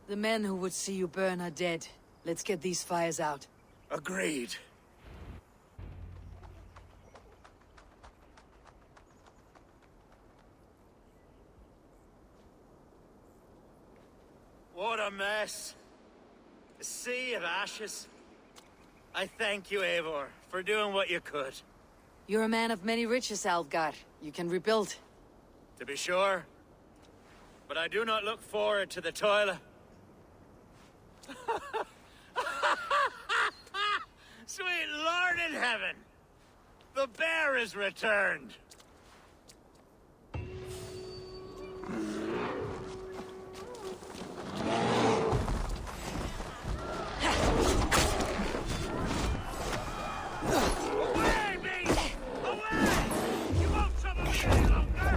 The men who would see you burn are dead. Let's get these fires out. Agreed. What a mess. A sea of ashes. I thank you, Eivor, for doing what you could. You're a man of many riches, Algar. You can rebuild. To be sure. But I do not look forward to the toil. Sweet Lord in heaven! The bear is returned! Away, beast! Away! You won't trouble me any longer!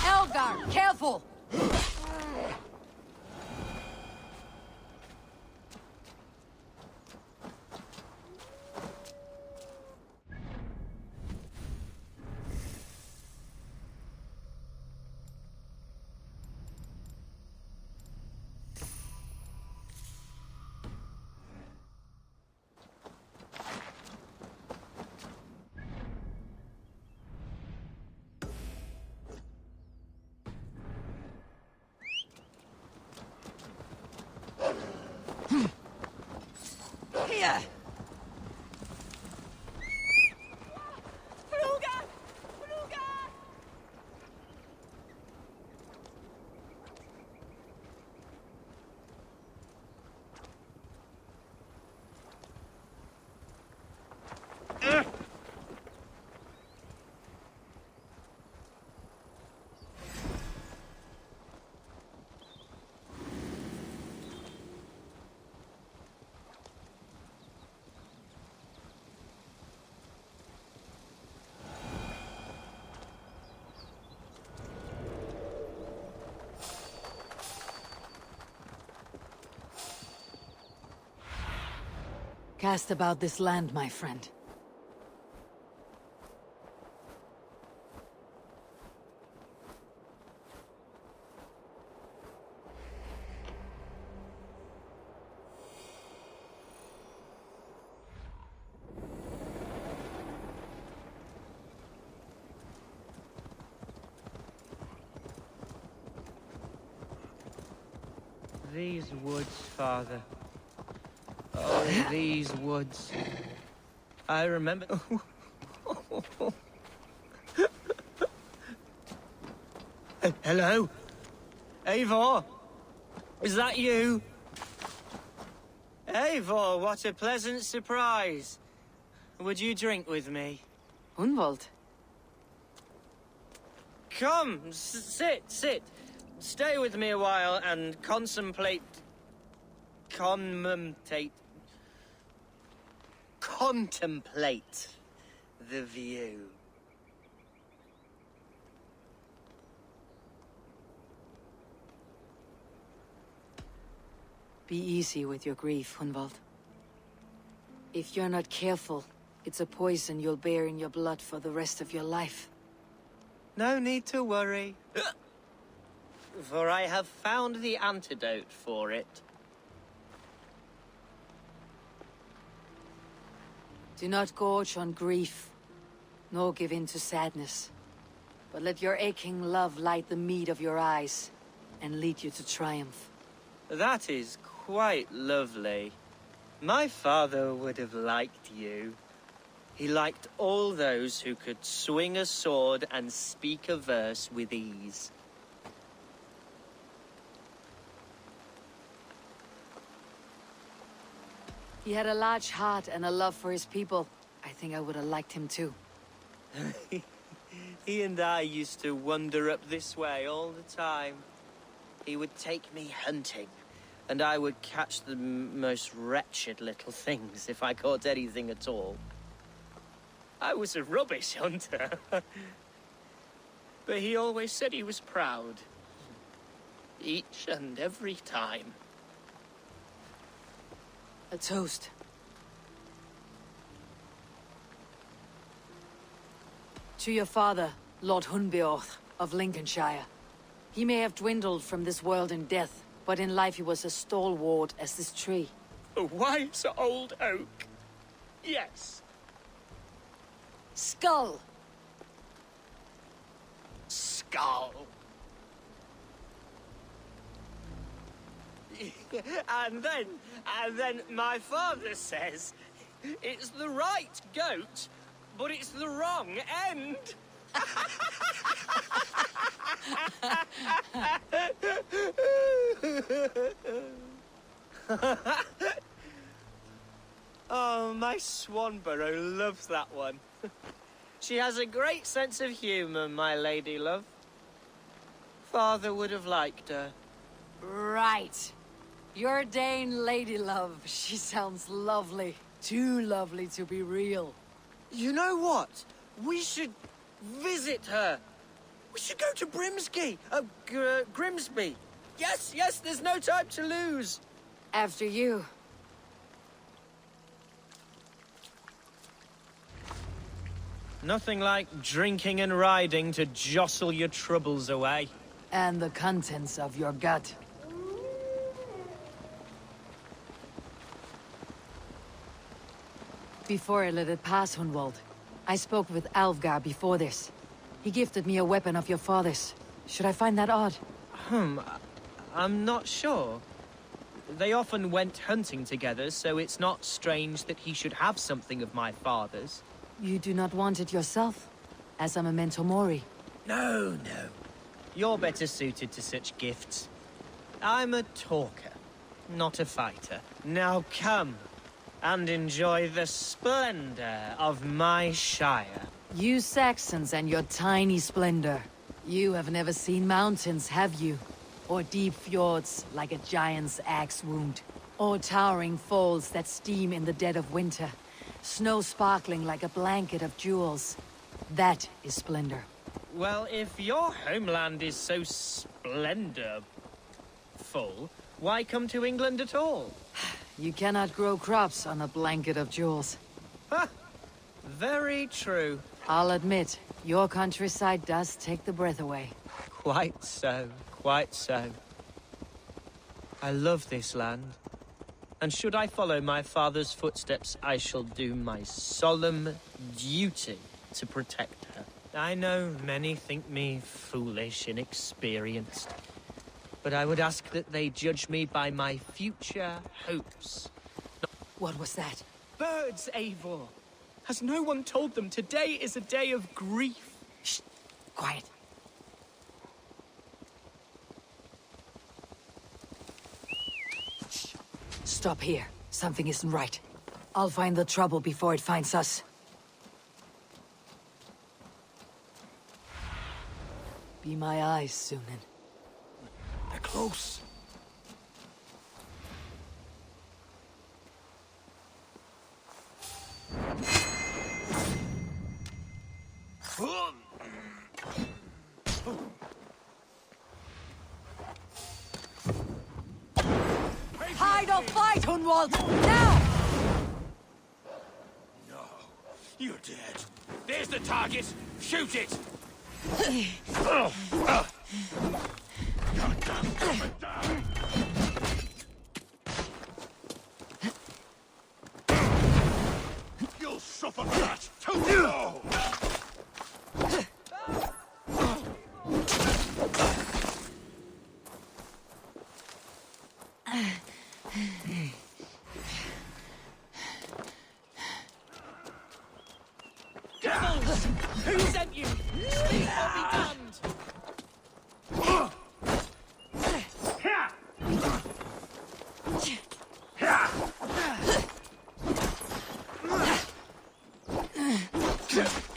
Algar, careful! Here! Cast about this land, my friend. These woods, Father. Oh, these woods. I remember... Hello? Eivor? Is that you? Eivor, what a pleasant surprise. Would you drink with me? Hunwald? Come, sit. Stay with me a while and contemplate the view. Be easy with your grief, Hunwald. If you're not careful, it's a poison you'll bear in your blood for the rest of your life. No need to worry. For I have found the antidote for it. Do not gorge on grief, nor give in to sadness. But let your aching love light the mead of your eyes. and lead you to triumph. That is quite lovely. My father would have liked you. He liked all those who could swing a sword and speak a verse with ease. He had a large heart and a love for his people. I think I would have liked him too. He and I used to wander up this way all the time. He would take me hunting, and I would catch the most wretched little things if I caught anything at all. I was a rubbish hunter. But he always said he was proud. Each and every time. A toast. To your father, Lord Hunbeorth of Lincolnshire. He may have dwindled from this world in death, but in life he was as stalwart as this tree. A wise old oak. Yes. Skull! Skull. And then my father says, it's the right goat, but it's the wrong end. Oh, my Swanborough loves that one. She has a great sense of humour, my lady love. Father would have liked her. Right. Your Dane lady love. She sounds lovely. Too lovely to be real. You know what? We should visit her. We should go to Grimsby. Yes, there's no time to lose. After you. Nothing like drinking and riding to jostle your troubles away. And the contents of your gut. Before I let it pass, Hunwald, I spoke with Alfgar before this. He gifted me a weapon of your father's. Should I find that odd? I'm not sure. They often went hunting together, so it's not strange that he should have something of my father's. You do not want it yourself? As a memento mori? No. You're better suited to such gifts. I'm a talker, not a fighter. Now come and enjoy the splendor of my shire. You Saxons and your tiny splendor. You have never seen mountains, have you? Or deep fjords like a giant's axe wound. Or towering falls that steam in the dead of winter. Snow sparkling like a blanket of jewels. That is splendor. Well, if your homeland is so splendorful, why come to England at all? You cannot grow crops on a blanket of jewels. Ha! Very true. I'll admit, your countryside does take the breath away. Quite so. I love this land. And should I follow my father's footsteps, I shall do my solemn duty to protect her. I know many think me foolish, inexperienced. But I would ask that they judge me by my future hopes. What was that? Birds, Eivor! Has no one told them today is a day of grief? Shh! Quiet. Shh. Stop here. Something isn't right. I'll find the trouble before it finds us. Be my eyes, Sunan. They're close. Hide or fight, Hunwald! Now! No, you're dead. There's the target. Shoot it. You'll suffer for that. Tomorrow.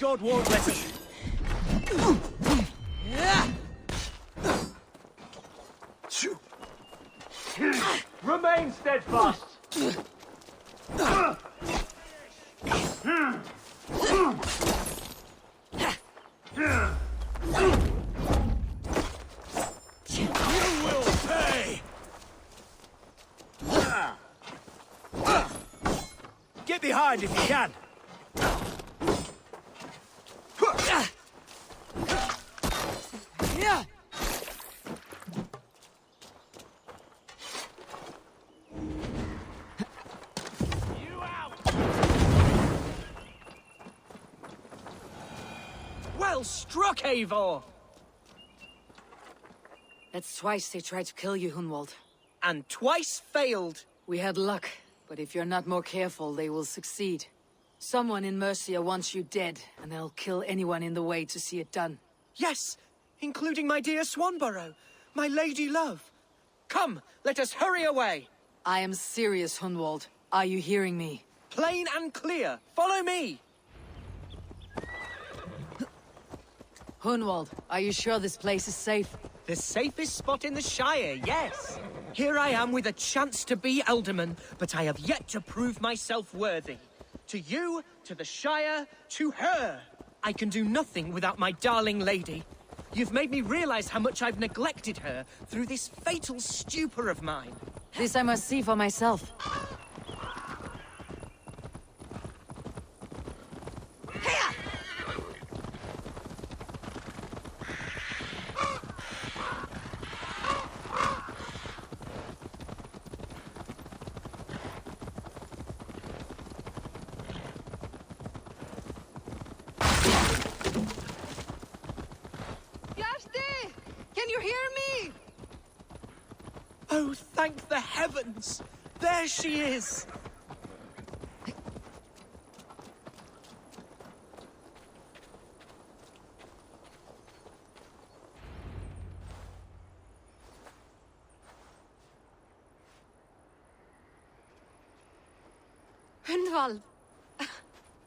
God won't let us. Remain steadfast. You will pay! Get behind if you can. You out! Well struck, Eivor! That's twice they tried to kill you, Hunwald. And twice failed. We had luck, but if you're not more careful, they will succeed. Someone in Mercia wants you dead, and they'll kill anyone in the way to see it done. Yes, including my dear Swanborough, my lady love. Come, let us hurry away. I am serious, Hunwald. Are you hearing me? Plain and clear. Follow me. Hunwald, are you sure this place is safe? The safest spot in the Shire, yes. Here I am with a chance to be Alderman, but I have yet to prove myself worthy. To you, to the Shire, to her. I can do nothing without my darling lady. You've made me realize how much I've neglected her through this fatal stupor of mine. This I must see for myself. Can you hear me? Oh, thank the heavens! There she is! Hunwald,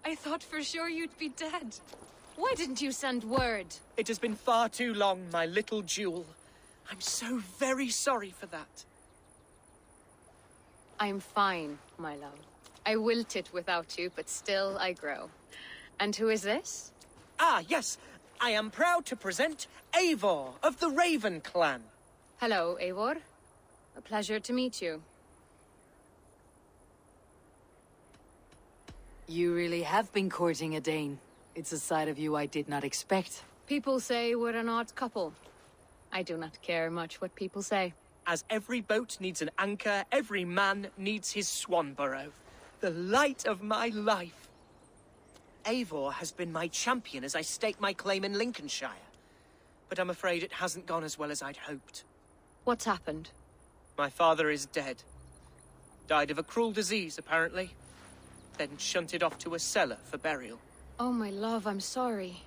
I thought for sure you'd be dead. Why didn't you send word? It has been far too long, my little jewel. I'm so very sorry for that. I'm fine, my love. I wilted without you, but still I grow. And who is this? Ah, yes. I am proud to present Eivor of the Raven clan. Hello, Eivor. A pleasure to meet you. You really have been courting a Dane. It's a side of you I did not expect. People say we're an odd couple. I do not care much what people say. As every boat needs an anchor, every man needs his Swanborough. The light of my life. Eivor has been my champion as I stake my claim in Lincolnshire. But I'm afraid it hasn't gone as well as I'd hoped. What's happened? My father is dead. Died of a cruel disease, apparently. Then shunted off to a cellar for burial. Oh, my love, I'm sorry.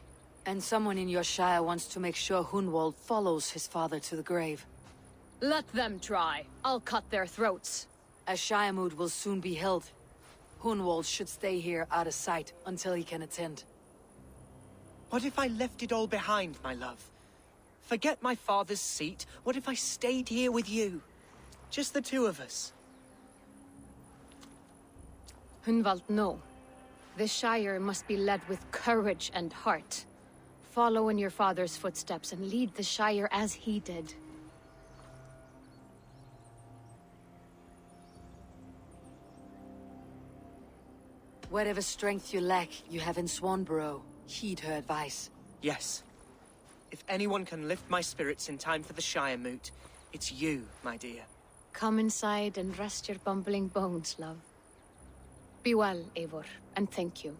And someone in your shire wants to make sure Hunwald follows his father to the grave. Let them try. I'll cut their throats. A shire moot will soon be held. Hunwald should stay here out of sight until he can attend. What if I left it all behind, my love? Forget my father's seat. What if I stayed here with you? Just the two of us. Hunwald, no. This Shire must be led with courage and heart. Follow in your father's footsteps and lead the Shire as he did. Whatever strength you lack, you have in Swanborough. Heed her advice. Yes. If anyone can lift my spirits in time for the Shire moot, it's you, my dear. Come inside and rest your bumbling bones, love. Be well, Eivor, and thank you.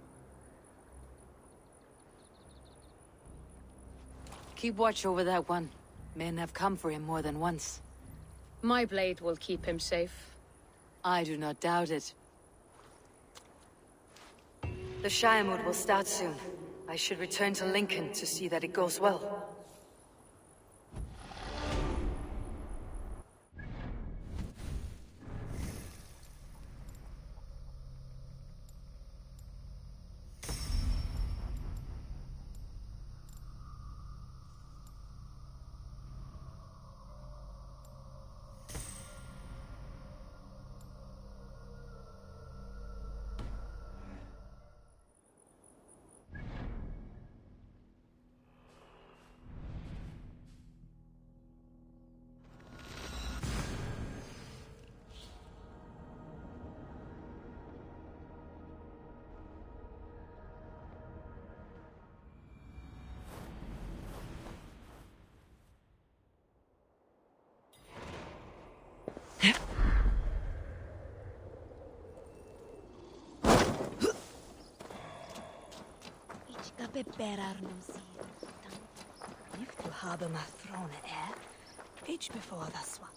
Keep watch over that one. Men have come for him more than once. My blade will keep him safe. I do not doubt it. The Shire moot will start soon. I should return to Lincoln to see that it goes well.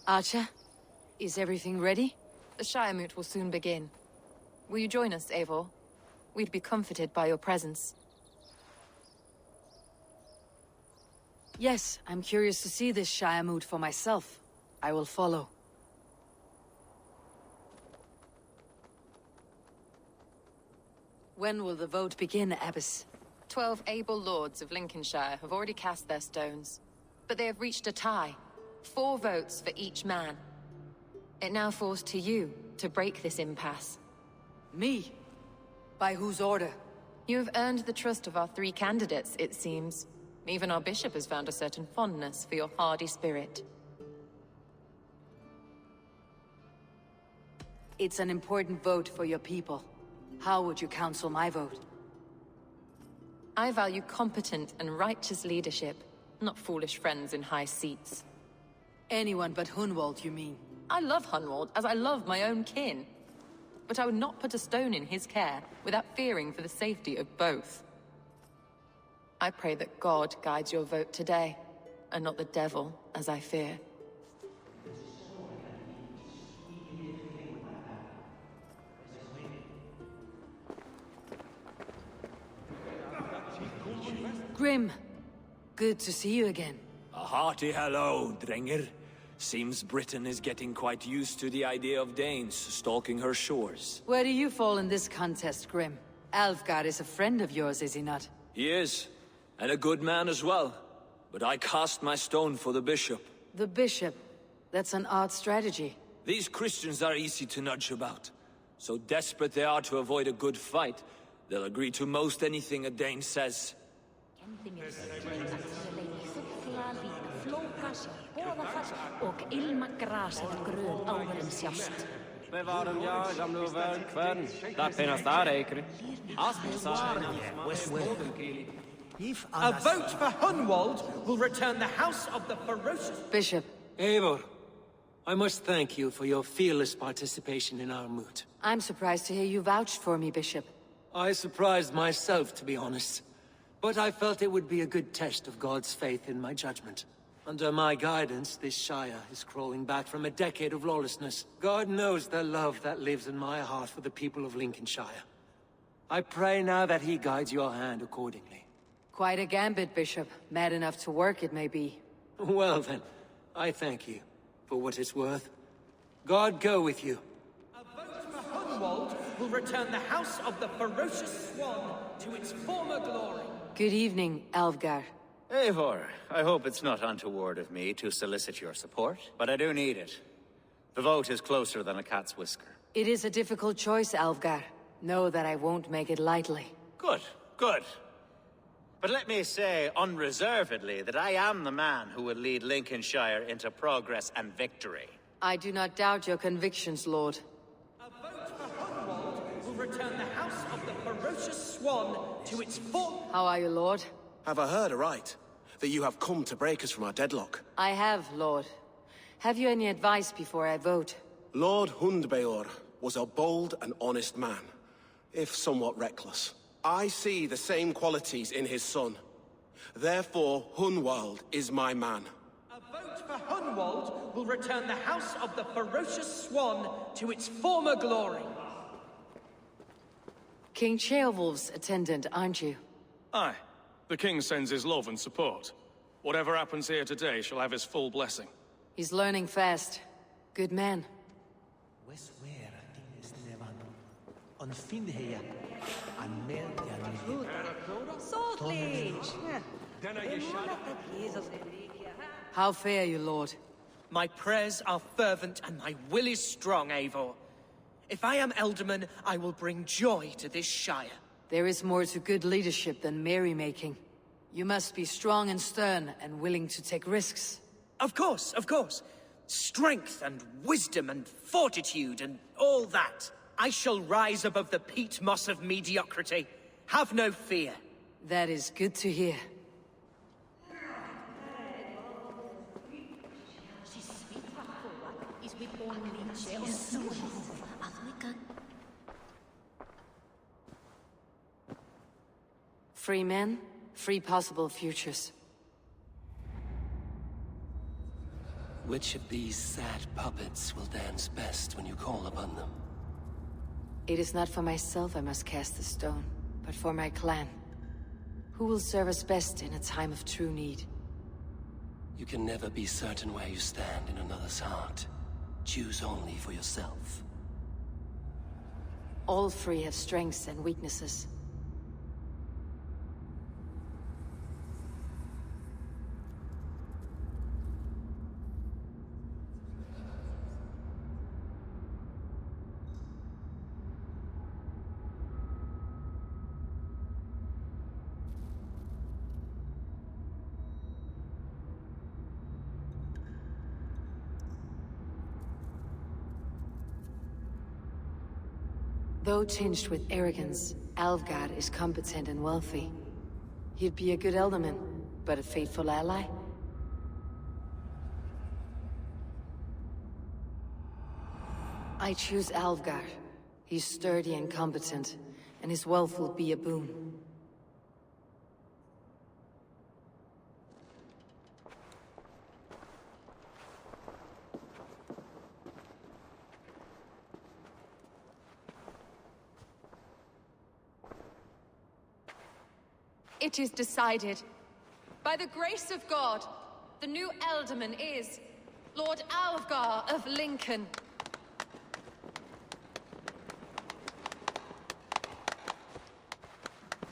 Archer, is everything ready? The Shire Moot will soon begin. Will you join us, Eivor? We'd be comforted by your presence. Yes, I'm curious to see this Shire mood for myself. I will follow. When will the vote begin, Abbess? 12 able lords of Lincolnshire have already cast their stones. But they have reached a tie. 4 votes for each man. It now falls to you to break this impasse. Me? By whose order? You have earned the trust of our 3 candidates, it seems. Even our bishop has found a certain fondness for your hardy spirit. It's an important vote for your people. How would you counsel my vote? I value competent and righteous leadership, not foolish friends in high seats. Anyone but Hunwald, you mean? I love Hunwald as I love my own kin. But I would not put a stone in his care without fearing for the safety of both. I pray that God guides your vote today, and not the devil, as I fear. Grim, good to see you again. A hearty hello, Drenger. Seems Britain is getting quite used to the idea of Danes stalking her shores. Where do you fall in this contest, Grim? Alfgar is a friend of yours, is he not? He is, and a good man as well. But I cast my stone for the bishop. The bishop? That's an odd strategy. These Christians are easy to nudge about. So desperate they are to avoid a good fight, they'll agree to most anything a Dane says. A vote for Hunwald will return the house of the ferocious... Bishop. Eivor, I must thank you for your fearless participation in our moot. I'm surprised to hear you vouched for me, Bishop. I surprised myself, to be honest. But I felt it would be a good test of God's faith in my judgment. Under my guidance, this Shire is crawling back from a decade of lawlessness. God knows the love that lives in my heart for the people of Lincolnshire. I pray now that he guides your hand accordingly. Quite a gambit, Bishop. Mad enough to work, it may be. Well then, I thank you, for what it's worth. God go with you. A vote for Hunwald will return the house of the ferocious swan to its former glory. Good evening, Alfgar. Eivor, I hope it's not untoward of me to solicit your support, but I do need it. The vote is closer than a cat's whisker. It is a difficult choice, Alfgar. Know that I won't make it lightly. Good, good. But let me say unreservedly that I am the man who will lead Lincolnshire into progress and victory. I do not doubt your convictions, Lord. A vote for Hunwald will return the house of the ferocious swan to its former... How are you, Lord? Have I heard aright? That you have come to break us from our deadlock? I have, Lord. Have you any advice before I vote? Lord Hundbeor was a bold and honest man, if somewhat reckless. I see the same qualities in his son. Therefore, Hunwald is my man. A vote for Hunwald will return the house of the ferocious swan to its former glory. King Ceolwulf's attendant, aren't you? Aye. The king sends his love and support. Whatever happens here today shall have his full blessing. He's learning fast. Good man. How fare you, Lord? My prayers are fervent and my will is strong, Eivor. If I am Elderman, I will bring joy to this Shire. There is more to good leadership than merrymaking. You must be strong and stern and willing to take risks. Of course, of course. Strength and wisdom and fortitude and all that. I shall rise above the peat moss of mediocrity. Have no fear. That is good to hear. Free men, 3 possible futures. Which of these sad puppets will dance best when you call upon them? It is not for myself I must cast the stone, but for my clan. Who will serve us best in a time of true need? You can never be certain where you stand in another's heart. Choose only for yourself. All 3 have strengths and weaknesses. Though tinged with arrogance, Alvgard is competent and wealthy. He'd be a good elderman, but a faithful ally? I choose Alvgard. He's sturdy and competent, and his wealth will be a boon. It is decided. By the grace of God, the new Elderman is Lord Alvgar of Lincoln.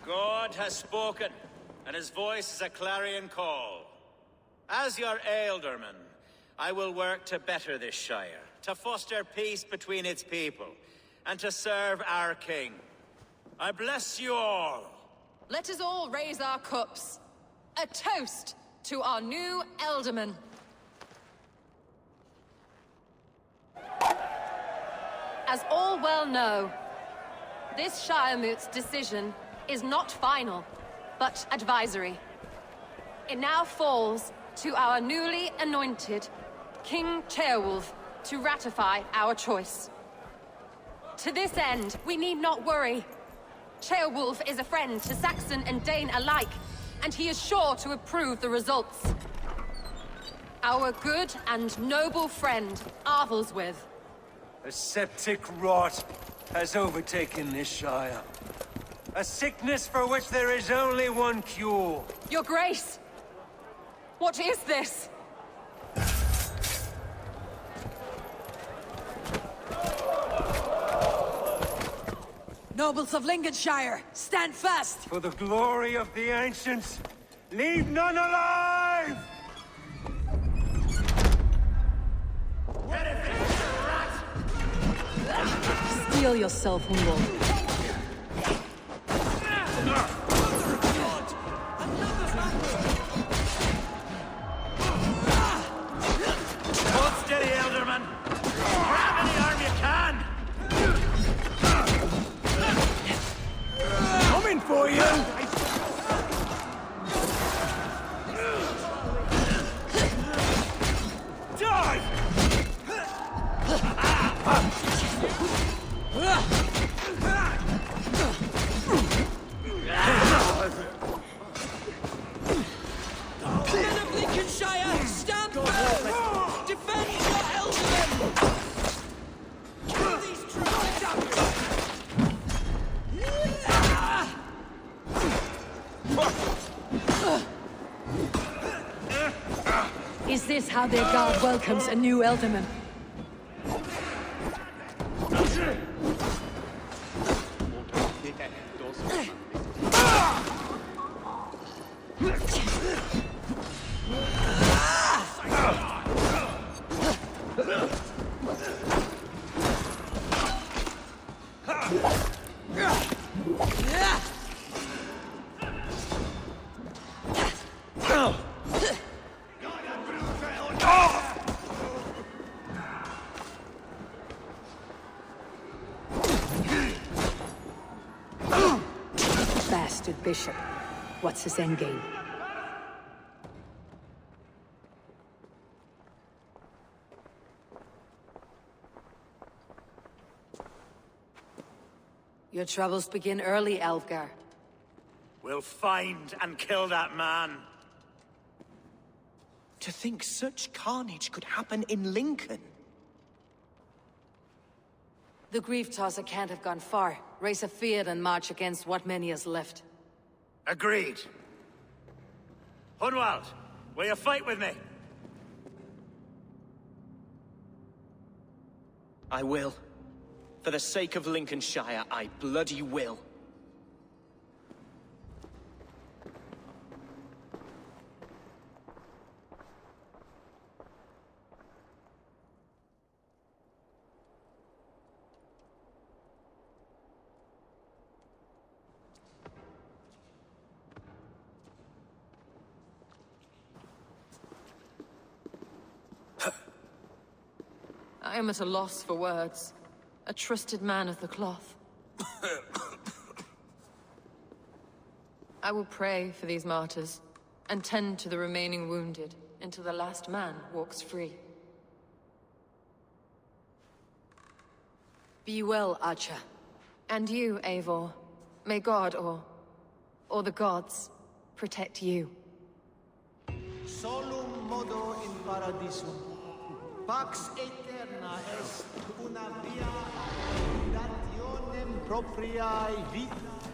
God has spoken, and his voice is a clarion call. As your Ealdorman, I will work to better this Shire, to foster peace between its people, and to serve our king. I bless you all. Let us all raise our cups. A toast to our new Elderman. As all well know, this Shiremoot's decision is not final, but advisory. It now falls to our newly anointed King Ceolwulf to ratify our choice. To this end, we need not worry. Ceolwulf is a friend to Saxon and Dane alike, and he is sure to approve the results. Our good and noble friend, Arthelswith. A septic rot has overtaken this Shire. A sickness for which there is only one cure. Your Grace! What is this? Nobles of Lincolnshire, stand fast! For the glory of the ancients, leave none alive! Steel yourself, Humboldt. Hold steady, Elderman. Grab any arm you can. Coming for you! Die! Men of Lincolnshire, stand firm! Defend your Elderman! Kill these troops! Is this how their god welcomes a new Elderman? Bastard bishop. What's his endgame? Your troubles begin early, Alvgar. We'll find and kill that man. To think such carnage could happen in Lincoln. The Grief Tosser can't have gone far. Raise a fear and march against what many is left. Agreed. Hunwald, will you fight with me? I will. For the sake of Lincolnshire, I bloody will. I am at a loss for words. A trusted man of the cloth. I will pray for these martyrs, and tend to the remaining wounded, until the last man walks free. Be well, Archer. And you, Eivor. May God, or the gods, protect you. Solum modo in paradisum. Pax aeterna est una via dationem propriae vita.